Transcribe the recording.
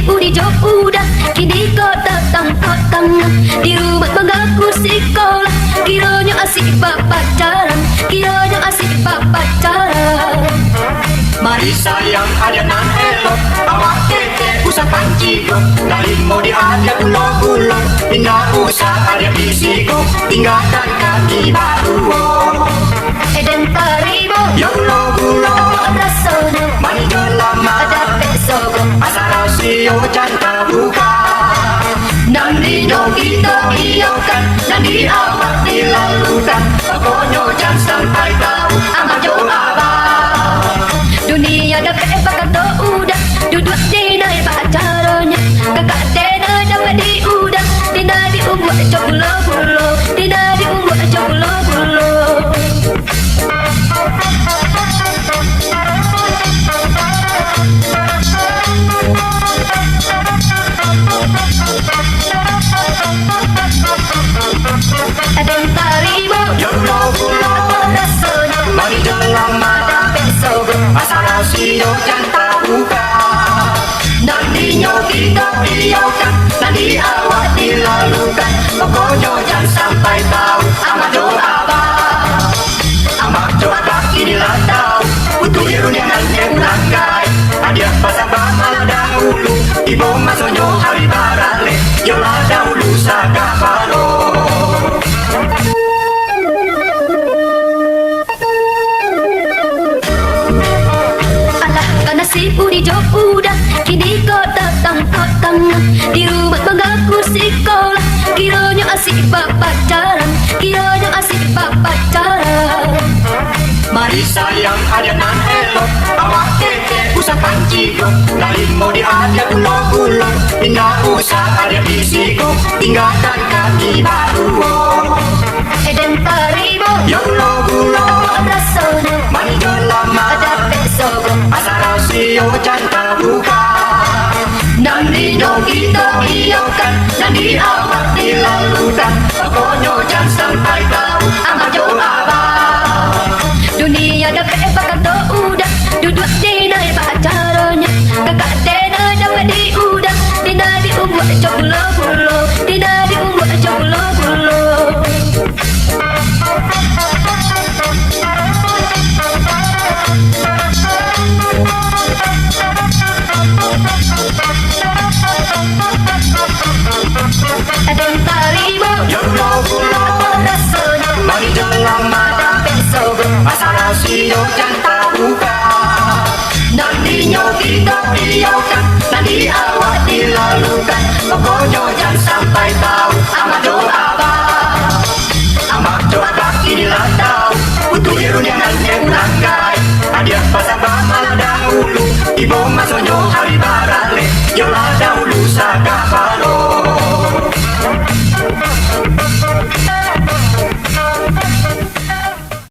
hijau udah, kini kau datang di rumah banggaku sekolah. Kiranya asik bapak pacaran, kiranya asik bapak pacaran. Mari sayang ada nan elok, awak tete usah pancigo. Dari mau diada ulo-ulo, tidak usah ada bisiko. Tinggalkan kaki baru. Eden taribo, Ya ulo-ulo, rasanya mani lama. ada besok. Asal sio janta buka. Nanti kita iokan, nanti awak dilalukan. Pokoknya jangan sampai tahu ama jo abang. Dunia dah bakal udah, duduk di naik pacarannya. Kakak tena dapat diudah, tina diumur cobulo-bulo, tina diumur cobulo-bulo. Ada yang taribo, Ya ulo-ulo, rasanya mani lama. ada besok. Asal sio janta buka. Nantinya kita iokan, nanti awak dilalukan. Pokoknya jangan sampai tahu ama jo abang. Ama jo abang inilah tahu, untuk irungan yang langgai. Ada pasang bamal dahulu, ibu masonyo hari barale. Yola dahulu sakapalo. Alah karena si hijau udah, kini kau datang di rumah banggaku sekolah. Kiranya asik bapak pacaran, kiranya asik bapak pacaran. Mari sayang ada nan elok, awak tete usah pancigo. Dari mau diada ulo-ulo, tidak usah ada bisiko. Tinggalkan kaki baru. Eden taribo, Ya ulo-ulo, rasanya mani lama. ada besok. Asal sio janta buka. Nantinya kita iokan, nanti awak dilalukan. Pokoknya jangan sampai tahu ama jo abang. Dunia dah bakal udah, duduk di naik pacarannya. Kakak tena dapat diudah, tina diumur cobulo-bulo, tina diumur cobulo-bulo. Ada yang taribo, Ya ulo-ulo, rasanya mani lama. ada besok. Asal sio janta buka. Nantinya kita iokan, nanti awak dilalukan. Pokoknya jangan sampai tahu ama jo